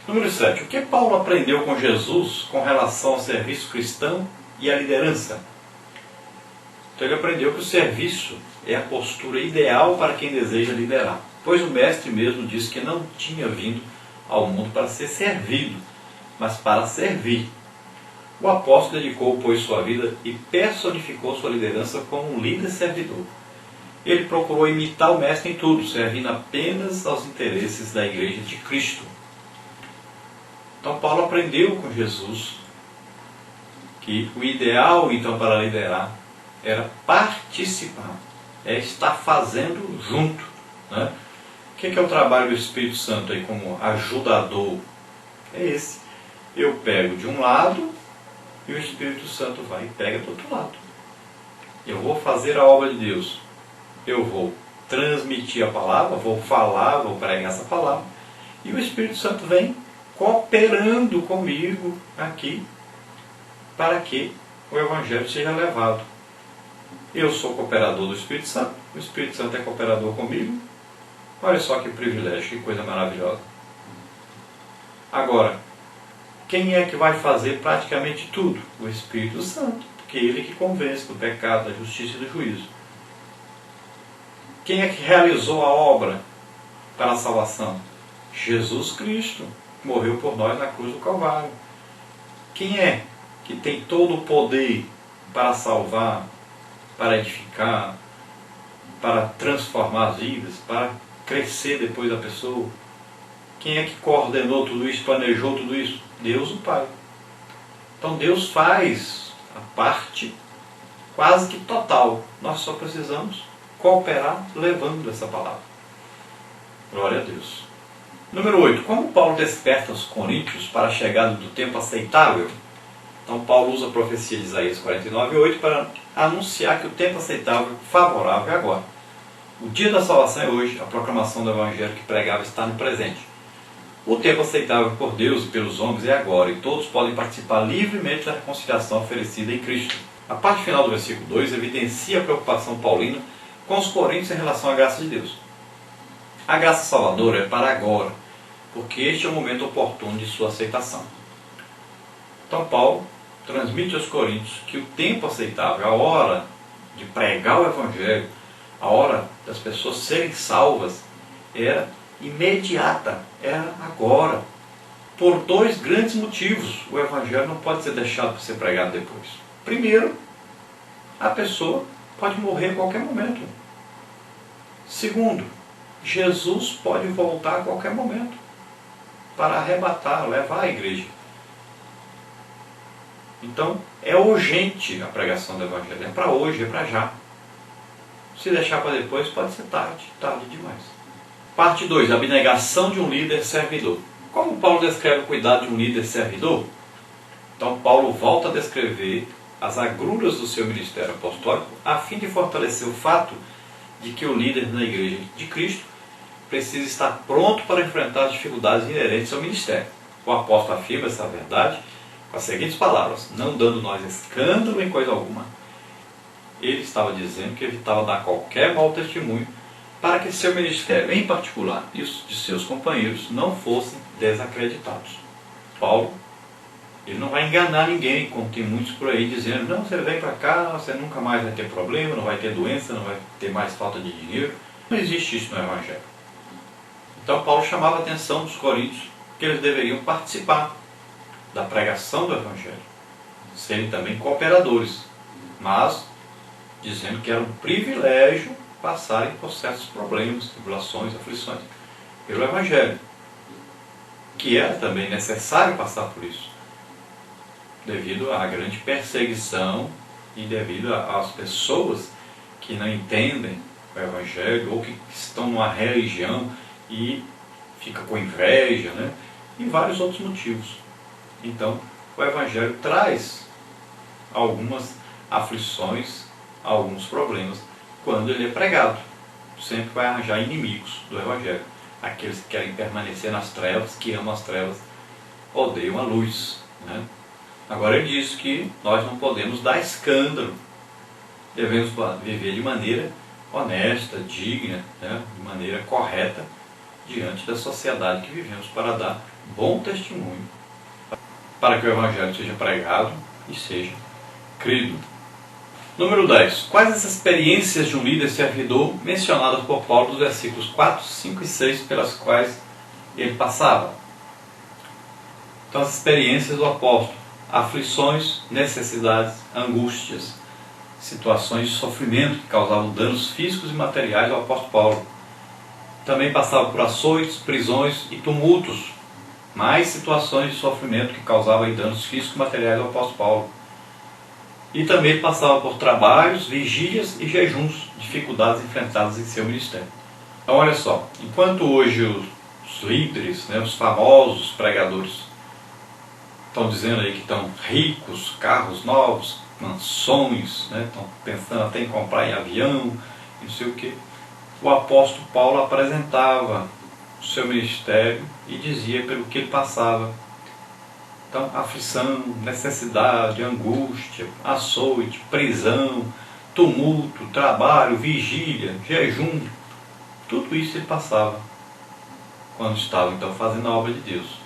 Número 7. O que Paulo aprendeu com Jesus com relação ao serviço cristão e à liderança? Então ele aprendeu que o serviço é a postura ideal para quem deseja liderar, pois o mestre mesmo disse que não tinha vindo ao mundo para ser servido, mas para servir. O apóstolo dedicou, pois, sua vida e personificou sua liderança como um líder servidor. Ele procurou imitar o mestre em tudo, servindo apenas aos interesses da igreja de Cristo. Então Paulo aprendeu com Jesus que o ideal, então, para liderar era participar, é estar fazendo junto, né? O que é o trabalho do Espírito Santo aí como ajudador? É esse. Eu pego de um lado e o Espírito Santo vai e pega do outro lado. Eu vou fazer a obra de Deus. Eu vou transmitir a palavra, vou falar, vou pregar essa palavra. E o Espírito Santo vem cooperando comigo aqui para que o Evangelho seja levado. Eu sou cooperador do Espírito Santo, o Espírito Santo é cooperador comigo. Olha só que privilégio, que coisa maravilhosa. Agora, quem é que vai fazer praticamente tudo? O Espírito Santo, porque ele que convence do pecado, da justiça e do juízo. Quem é que realizou a obra para a salvação? Jesus Cristo, que morreu por nós na cruz do Calvário. Quem é que tem todo o poder para salvar, para edificar, para transformar as vidas, para crescer depois da pessoa? Quem é que coordenou tudo isso, planejou tudo isso? Deus o Pai. Então Deus faz a parte quase que total. Nós só precisamos cooperar levando essa palavra. Glória a Deus. Número 8. Como Paulo desperta os coríntios para a chegada do tempo aceitável? Então Paulo usa a profecia de Isaías 49:8 para anunciar que o tempo aceitável, favorável é agora. O dia da salvação é hoje, a proclamação do Evangelho que pregava está no presente. O tempo aceitável por Deus e pelos homens é agora, e todos podem participar livremente da reconciliação oferecida em Cristo. A parte final do versículo 2 evidencia a preocupação paulina com os coríntios em relação à graça de Deus. A graça salvadora é para agora, porque este é o momento oportuno de sua aceitação. Então Paulo transmite aos coríntios que o tempo aceitável, a hora de pregar o Evangelho, a hora das pessoas serem salvas, era imediata, era agora. Por dois grandes motivos, o Evangelho não pode ser deixado para ser pregado depois. Primeiro, a pessoa pode morrer a qualquer momento. Segundo, Jesus pode voltar a qualquer momento para arrebatar, levar a igreja. Então, é urgente a pregação do Evangelho. É para hoje, é para já. Se deixar para depois, pode ser tarde demais. Parte 2. Abnegação de um líder servidor. Como Paulo descreve o cuidado de um líder servidor? Então, Paulo volta a descrever as agruras do seu ministério apostólico a fim de fortalecer o fato de que o líder na igreja de Cristo precisa estar pronto para enfrentar as dificuldades inerentes ao ministério. O apóstolo afirma essa verdade com as seguintes palavras: não dando nós escândalo em coisa alguma. Ele estava dizendo que evitava dar qualquer mau testemunho para que seu ministério, em particular, e os de seus companheiros, não fossem desacreditados. Paulo, ele não vai enganar ninguém, como tem muitos por aí dizendo: não, você vem para cá, você nunca mais vai ter problema, não vai ter doença, não vai ter mais falta de dinheiro. Não existe isso no Evangelho. Então Paulo chamava a atenção dos coríntios que eles deveriam participar da pregação do Evangelho, serem também cooperadores, mas dizendo que era um privilégio passarem por certos problemas, tribulações, aflições pelo Evangelho, que era também necessário passar por isso, devido à grande perseguição e devido às pessoas que não entendem o Evangelho ou que estão numa religião e fica com inveja, né? E vários outros motivos. Então, o Evangelho traz algumas aflições, alguns problemas, quando ele é pregado. Sempre vai arranjar inimigos do Evangelho. Aqueles que querem permanecer nas trevas, que amam as trevas, odeiam a luz, né? Agora ele diz que nós não podemos dar escândalo. Devemos viver de maneira honesta, digna, né? De maneira correta, diante da sociedade que vivemos, para dar bom testemunho para que o Evangelho seja pregado e seja crido. Número 10. Quais as experiências de um líder servidor mencionadas por Paulo nos versículos 4, 5 e 6 pelas quais ele passava? Então, as experiências do apóstolo: aflições, necessidades, angústias, situações de sofrimento que causavam danos físicos e materiais ao apóstolo Paulo. Também passava por açoites, prisões e tumultos, mais situações de sofrimento que causavam danos físicos e materiais ao apóstolo Paulo. E também passava por trabalhos, vigílias e jejuns, dificuldades enfrentadas em seu ministério. Então olha só, enquanto hoje os líderes, os famosos pregadores, estão dizendo aí que estão ricos, carros novos, mansões, estão pensando até em comprar em avião, não sei o que, o apóstolo Paulo apresentava o seu ministério e dizia pelo que ele passava. Então, aflição, necessidade, angústia, açoite, prisão, tumulto, trabalho, vigília, jejum, tudo isso ele passava quando estava então fazendo a obra de Deus.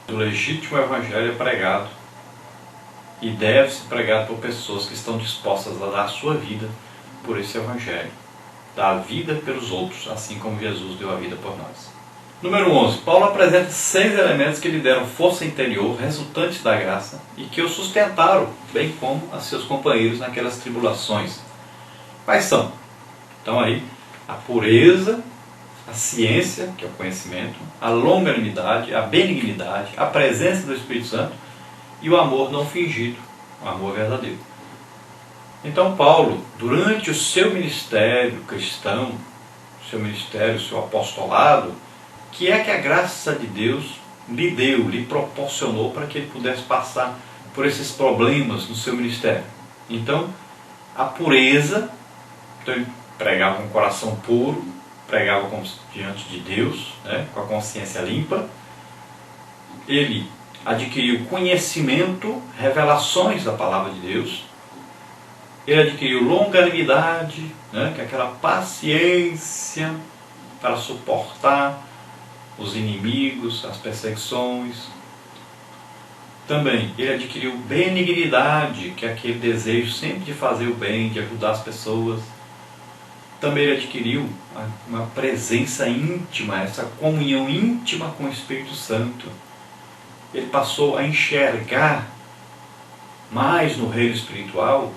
O legítimo evangelho é pregado e deve ser pregado por pessoas que estão dispostas a dar a sua vida por esse evangelho, dar a vida pelos outros, assim como Jesus deu a vida por nós. Número 11. Paulo apresenta 6 elementos que lhe deram força interior, resultantes da graça, e que o sustentaram, bem como a seus companheiros naquelas tribulações. Quais são? Então aí, a pureza, a ciência, que é o conhecimento, a longanimidade, a benignidade, a presença do Espírito Santo e o amor não fingido, o amor verdadeiro. Então Paulo, durante o seu ministério cristão, o seu apostolado, que é que a graça de Deus lhe deu, lhe proporcionou para que ele pudesse passar por esses problemas no seu ministério? Então, a pureza, então ele pregava com o coração puro, pregava diante de Deus, com a consciência limpa. Ele adquiriu conhecimento, revelações da palavra de Deus. Ele adquiriu longanimidade, que é aquela paciência para suportar os inimigos, as perseguições. Também ele adquiriu benignidade, que é aquele desejo sempre de fazer o bem, de ajudar as pessoas. Também ele adquiriu uma presença íntima, essa comunhão íntima com o Espírito Santo. Ele passou a enxergar mais no reino espiritual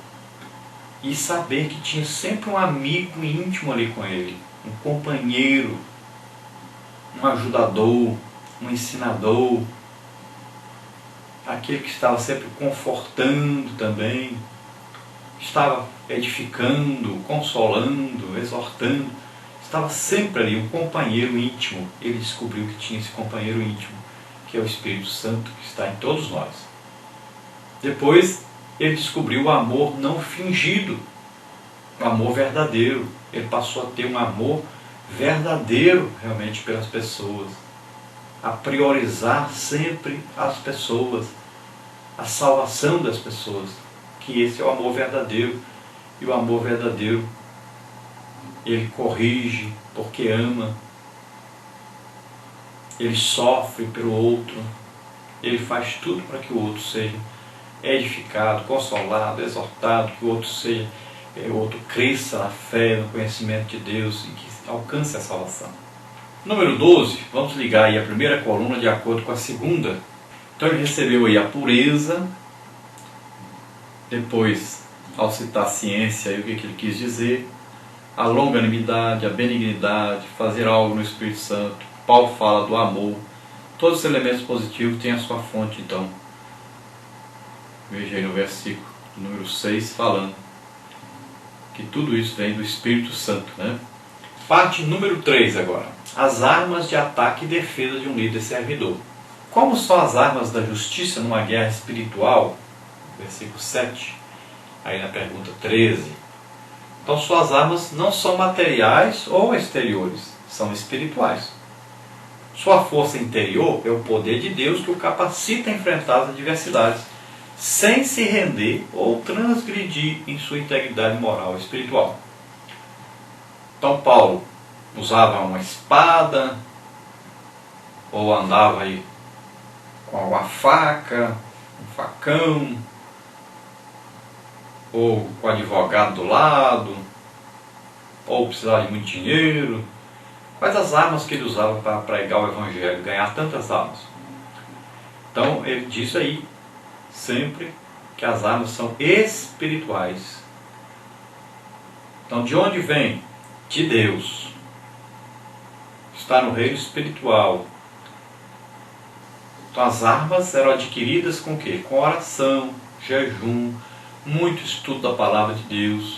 e saber que tinha sempre um amigo íntimo ali com ele, um companheiro, um ajudador, um ensinador, aquele que estava sempre confortando também, estava edificando, consolando, exortando, estava sempre ali, um companheiro íntimo. Ele descobriu que tinha esse companheiro íntimo, que é o Espírito Santo, que está em todos nós. Depois, ele descobriu o amor não fingido, o amor verdadeiro. Ele passou a ter um amor verdadeiro realmente pelas pessoas, a priorizar sempre as pessoas, a salvação das pessoas, que esse é o amor verdadeiro. E o amor verdadeiro, ele corrige porque ama, ele sofre pelo outro, ele faz tudo para que o outro seja edificado, consolado, exortado, que o outro cresça na fé, no conhecimento de Deus e que alcance a salvação. Número 12, vamos ligar aí a primeira coluna de acordo com a segunda. Então ele recebeu aí a pureza, depois, ao citar a ciência, aí, o que ele quis dizer, a longanimidade, a benignidade, fazer algo no Espírito Santo. Paulo fala do amor. Todos os elementos positivos têm a sua fonte, então. Veja aí no versículo número 6, falando que tudo isso vem do Espírito Santo, Parte número 3 agora. As armas de ataque e defesa de um líder servidor. Como são as armas da justiça numa guerra espiritual? Versículo 7. Aí na pergunta 13. Então suas armas não são materiais ou exteriores, são espirituais. Sua força interior é o poder de Deus que o capacita a enfrentar as adversidades, sem se render ou transgredir em sua integridade moral e espiritual. Então Paulo usava uma espada, ou andava aí com a faca, um facão, ou com o advogado do lado, ou precisava de muito dinheiro. Quais as armas que ele usava para pregar o Evangelho, ganhar tantas almas? Então ele diz aí sempre que as armas são espirituais. Então de onde vem? De Deus. Está no reino espiritual. Então as armas eram adquiridas com o quê? Com oração, jejum, muito estudo da palavra de Deus.